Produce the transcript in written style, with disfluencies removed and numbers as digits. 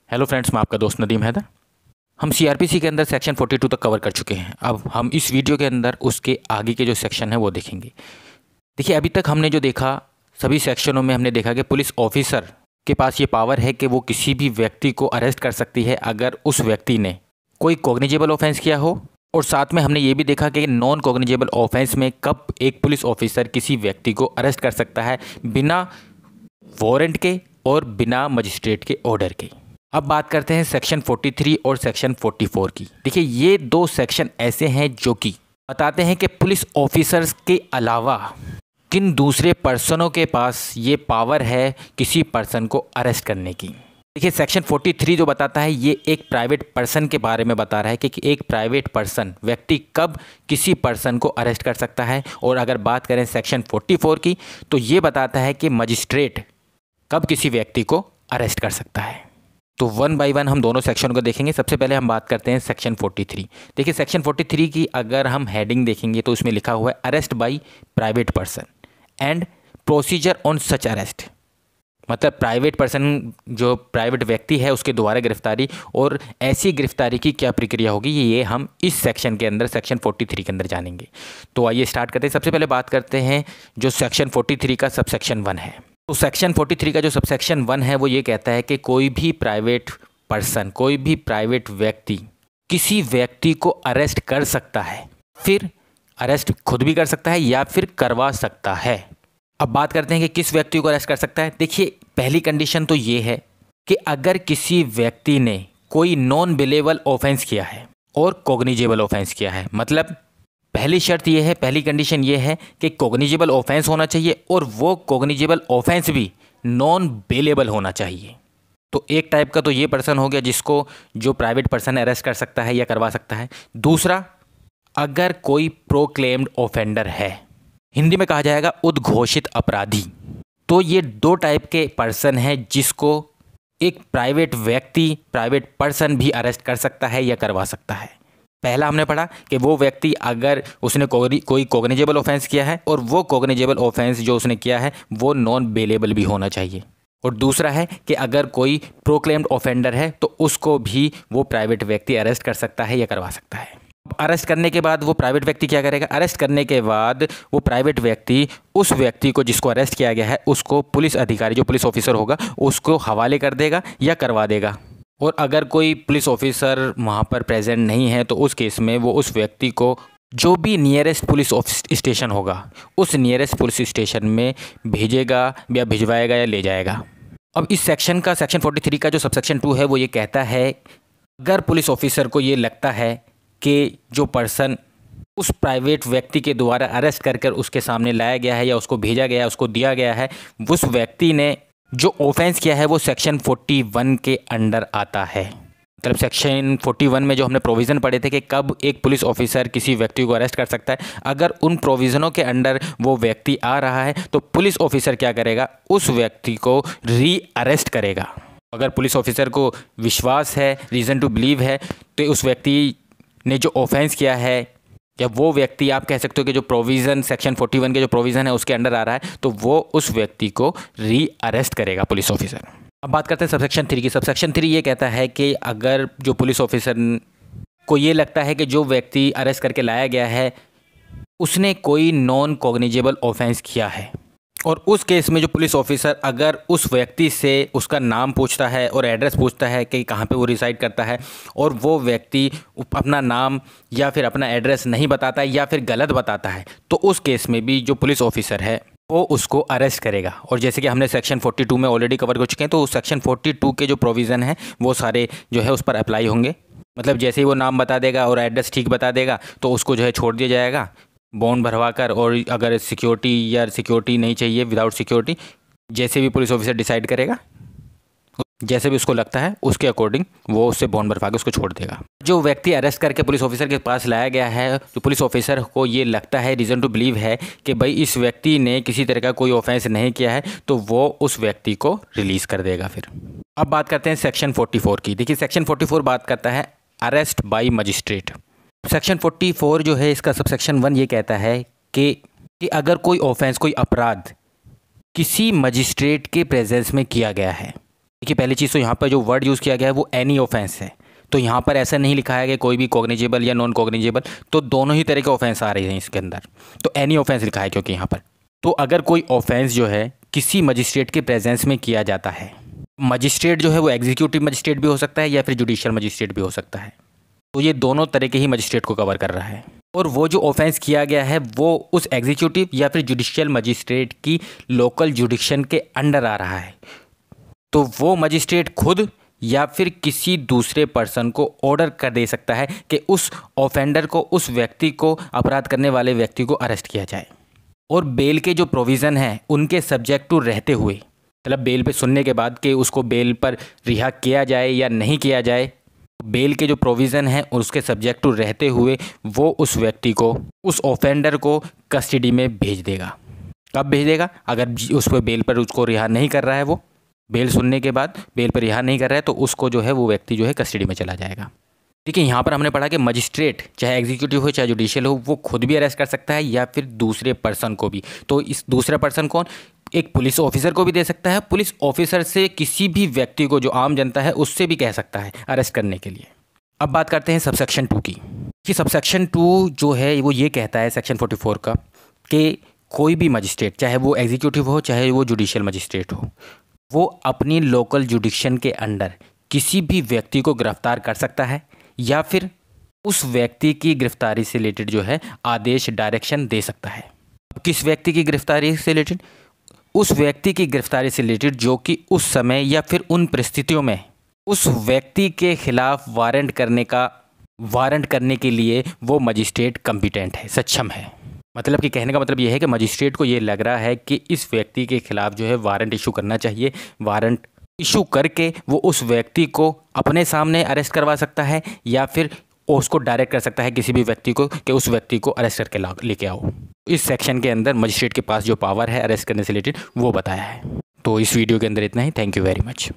Hello friends, मैं आपका दोस्त नदीम हैदर। हम सीआरपीसी के अंदर सेक्शन 42 तक कवर कर चुके हैं। अब हम इस वीडियो के अंदर उसके आगे के जो सेक्शन है वो देखेंगे। देखिए, अभी तक हमने जो देखा, सभी सेक्शनों में हमने देखा कि पुलिस ऑफिसर के पास ये पावर है कि वो किसी भी व्यक्ति को अरेस्ट कर सकती है अगर उस व्यक्ति ने कोई कॉग्निजेबल ऑफेंस किया हो। और साथ में हमने ये भी देखा कि नॉन कॉग्निजेबल ऑफेंस में कब एक पुलिस ऑफिसर किसी व्यक्ति को अरेस्ट कर सकता है बिना वारंट के और बिना मजिस्ट्रेट के ऑर्डर के। अब बात करते हैं सेक्शन 43 और सेक्शन 44 की। देखिए, ये दो सेक्शन ऐसे हैं जो कि बताते हैं कि पुलिस ऑफिसर्स के अलावा किन दूसरे पर्सनों के पास ये पावर है किसी पर्सन को अरेस्ट करने की। देखिए, सेक्शन 43 जो बताता है ये एक प्राइवेट पर्सन के बारे में बता रहा है कि एक प्राइवेट पर्सन व्यक्ति कब किसी पर्सन को अरेस्ट कर सकता है। और अगर बात करें सेक्शन 44 की तो ये बताता है कि मजिस्ट्रेट कब किसी व्यक्ति को अरेस्ट कर सकता है। तो वन बाय वन हम दोनों सेक्शन को देखेंगे। सबसे पहले हम बात करते हैं सेक्शन 43। देखिए, सेक्शन 43 की अगर हम हेडिंग देखेंगे तो उसमें लिखा हुआ है arrest by private person and procedure on such arrest. मतलब प्राइवेट पर्सन, जो प्राइवेट व्यक्ति है, उसके द्वारा गिरफ्तारी और ऐसी गिरफ्तारी की क्या प्रक्रिया होगी, ये हम इस सेक्शन के अंदर सेक्शन 43 के अंदर जानेंगे। तो आइए स्टार्ट करते हैं। सबसे पहले बात करते हैं जो सेक्शन 43 का सबसेक्शन 1 है। तो सेक्शन 43 का जो सबसेक्शन 1 है वो ये कहता है कि कोई भी प्राइवेट पर्सन, कोई भी प्राइवेट व्यक्ति किसी व्यक्ति को अरेस्ट कर सकता है, फिर अरेस्ट खुद भी कर सकता है या फिर करवा सकता है। अब बात करते हैं कि किस व्यक्ति को अरेस्ट कर सकता है। देखिए, पहली कंडीशन तो ये है कि अगर किसी व्यक्ति ने कोई नॉन बिलेबल ऑफेंस किया है और कॉग्निजेबल ऑफेंस किया है। मतलब पहली शर्त यह है, पहली कंडीशन ये है कि कॉग्निजेबल ऑफेंस होना चाहिए और वो कॉग्निजेबल ऑफेंस भी नॉन बेलेबल होना चाहिए। तो एक टाइप का तो ये पर्सन हो गया जिसको जो प्राइवेट पर्सन अरेस्ट कर सकता है या करवा सकता है। दूसरा, अगर कोई प्रोक्लेम्ड ऑफेंडर है, हिंदी में कहा जाएगा उद्घोषित अपराधी, तो ये दो टाइप के पर्सन हैं जिसको एक प्राइवेट व्यक्ति, प्राइवेट पर्सन भी अरेस्ट कर सकता है या करवा सकता है। पहला हमने पढ़ा कि वो व्यक्ति अगर उसने कोई कॉग्निजेबल ऑफेंस किया है और वो कॉग्निजेबल ऑफेंस जो उसने किया है वो नॉन बेलेबल भी होना चाहिए। और दूसरा है कि अगर कोई प्रोक्लेम्ड ऑफेंडर है तो उसको भी वो प्राइवेट व्यक्ति अरेस्ट कर सकता है या करवा सकता है। अरेस्ट करने के बाद वो प्राइवेट व्यक्ति क्या करेगा? अरेस्ट करने के बाद वो प्राइवेट व्यक्ति उस व्यक्ति को जिसको अरेस्ट किया गया है उसको पुलिस अधिकारी, जो पुलिस ऑफिसर होगा, उसको हवाले कर देगा या करवा देगा। और अगर कोई पुलिस ऑफिसर वहाँ पर प्रेजेंट नहीं है तो उस केस में वो उस व्यक्ति को जो भी नियरेस्ट पुलिस स्टेशन होगा उस नियरेस्ट पुलिस स्टेशन में भेजेगा या भिजवाएगा या ले जाएगा। अब इस सेक्शन का, सेक्शन 43 का जो सबसेक्शन 2 है वो ये कहता है अगर पुलिस ऑफिसर को ये लगता है कि जो पर्सन उस प्राइवेट व्यक्ति के द्वारा अरेस्ट कर उसके सामने लाया गया है या उसको भेजा गया है, उसको दिया गया है, उस व्यक्ति ने जो ऑफेंस किया है वो सेक्शन 41 के अंडर आता है। मतलब सेक्शन 41 में जो हमने प्रोविज़न पढ़े थे कि कब एक पुलिस ऑफिसर किसी व्यक्ति को अरेस्ट कर सकता है, अगर उन प्रोविज़नों के अंडर वो व्यक्ति आ रहा है तो पुलिस ऑफिसर क्या करेगा? उस व्यक्ति को री अरेस्ट करेगा। अगर पुलिस ऑफिसर को विश्वास है, रीज़न टू बिलीव है, तो उस व्यक्ति ने जो ऑफेंस किया है या वो व्यक्ति, आप कह सकते हो कि जो प्रोविज़न सेक्शन 41 के जो प्रोविज़न है उसके अंडर आ रहा है, तो वो उस व्यक्ति को री अरेस्ट करेगा पुलिस ऑफिसर। अब बात करते हैं सबसेक्शन 3 की। सबसेक्शन 3 ये कहता है कि अगर जो पुलिस ऑफिसर को ये लगता है कि जो व्यक्ति अरेस्ट करके लाया गया है उसने कोई नॉन कॉग्निजेबल ऑफेंस किया है और उस केस में जो पुलिस ऑफिसर अगर उस व्यक्ति से उसका नाम पूछता है और एड्रेस पूछता है कि कहाँ पे वो रिसाइड करता है और वो व्यक्ति अपना नाम या फिर अपना एड्रेस नहीं बताता है या फिर गलत बताता है, तो उस केस में भी जो पुलिस ऑफिसर है वो उसको अरेस्ट करेगा। और जैसे कि हमने सेक्शन 42 में ऑलरेडी कवर कर चुके हैं, तो सेक्शन 42 के जो प्रोविज़न है वो सारे जो है उस पर अप्लाई होंगे। मतलब जैसे ही वो नाम बता देगा और एड्रेस ठीक बता देगा तो उसको जो है छोड़ दिया जाएगा बॉन्ड भरवा कर। और अगर सिक्योरिटी नहीं चाहिए, विदाउट सिक्योरिटी, जैसे भी पुलिस ऑफिसर डिसाइड करेगा, जैसे भी उसको लगता है उसके अकॉर्डिंग वो उससे बॉन्ड भरवा के उसको छोड़ देगा। जो व्यक्ति अरेस्ट करके पुलिस ऑफिसर के पास लाया गया है, तो पुलिस ऑफिसर को ये लगता है, रीज़न टू बिलीव है कि भाई इस व्यक्ति ने किसी तरह का कोई ऑफेंस नहीं किया है, तो वो उस व्यक्ति को रिलीज़ कर देगा। फिर अब बात करते हैं सेक्शन 44 की। देखिए, सेक्शन 44 बात करता है अरेस्ट बाई मजिस्ट्रेट। सेक्शन 44 जो है इसका सबसेक्शन 1 ये कहता है कि अगर कोई ऑफेंस, कोई अपराध किसी मजिस्ट्रेट के प्रेजेंस में किया गया है, देखिए पहली चीज़ तो यहाँ पर जो वर्ड यूज़ किया गया है वो एनी ऑफेंस है। तो यहाँ पर ऐसा नहीं लिखा है कि कोई भी कॉग्निजेबल या नॉन कॉग्निजेबल, तो दोनों ही तरह के ऑफेंस आ रहे हैं इसके अंदर। तो एनी ऑफेंस लिखा है क्योंकि यहाँ पर, तो अगर कोई ऑफेंस जो है किसी मजिस्ट्रेट के प्रेजेंस में किया जाता है, मजिस्ट्रेट जो है वो एग्जीक्यूटिव मजिस्ट्रेट भी हो सकता है या फिर जुडिशियल मजिस्ट्रेट भी हो सकता है, तो ये दोनों तरह के ही मजिस्ट्रेट को कवर कर रहा है। और वो जो ऑफेंस किया गया है वो उस एग्जीक्यूटिव या फिर जुडिशियल मजिस्ट्रेट की लोकल जुडिक्शन के अंडर आ रहा है, तो वो मजिस्ट्रेट खुद या फिर किसी दूसरे पर्सन को ऑर्डर कर दे सकता है कि उस ऑफेंडर को, उस व्यक्ति को, अपराध करने वाले व्यक्ति को अरेस्ट किया जाए। और बेल के जो प्रोविज़न हैं उनके सब्जेक्ट टू रहते हुए, मतलब बेल पे सुनने के बाद कि उसको बेल पर रिहा किया जाए या नहीं किया जाए, बेल के जो प्रोविज़न हैं उसके सब्जेक्ट टू रहते हुए वो उस व्यक्ति को, उस ऑफेंडर को कस्टडी में भेज देगा। कब भेज देगा? अगर उस पर बेल पर उसको रिहा नहीं कर रहा है, वो बेल सुनने के बाद बेल पर रिहा नहीं कर रहा है, तो उसको जो है वो व्यक्ति जो है कस्टडी में चला जाएगा। ठीक है, यहाँ पर हमने पढ़ा कि मजिस्ट्रेट चाहे एग्जीक्यूटिव हो चाहे जुडिशियल हो, वो खुद भी अरेस्ट कर सकता है या फिर दूसरे पर्सन को भी। तो इस दूसरा पर्सन कौन? एक पुलिस ऑफिसर को भी दे सकता है, पुलिस ऑफिसर से किसी भी व्यक्ति को जो आम जनता है उससे भी कह सकता है अरेस्ट करने के लिए। अब बात करते हैं सबसेक्शन 2 की, कि सबसेक्शन 2 जो है वो ये कहता है सेक्शन 44 का कि कोई भी मजिस्ट्रेट, चाहे वो एग्जीक्यूटिव हो चाहे वो जुडिशियल मजिस्ट्रेट हो, वो अपनी लोकल जुडिक्शन के अंडर किसी भी व्यक्ति को गिरफ्तार कर सकता है या फिर उस व्यक्ति की गिरफ्तारी से रिलेटेड जो है आदेश, डायरेक्शन दे सकता है। किस व्यक्ति की गिरफ्तारी से रिलेटेड? उस व्यक्ति की गिरफ्तारी से रिलेटेड जो कि उस समय या फिर उन परिस्थितियों में उस व्यक्ति के खिलाफ वारंट करने के लिए वो मजिस्ट्रेट कॉम्पिटेंट है, सक्षम है। मतलब कि कहने का मतलब ये है कि मजिस्ट्रेट को ये लग रहा है कि इस व्यक्ति के खिलाफ जो है वारंट इशू करना चाहिए, वारंट इशू करके वो उस व्यक्ति को अपने सामने अरेस्ट करवा सकता है या फिर उसको डायरेक्ट कर सकता है किसी भी व्यक्ति को कि उस व्यक्ति को अरेस्ट करके लेके आओ। इस सेक्शन के अंदर मजिस्ट्रेट के पास जो पावर है अरेस्ट करने से रिलेटेड वो बताया है। तो इस वीडियो के अंदर इतना ही। Thank you very much.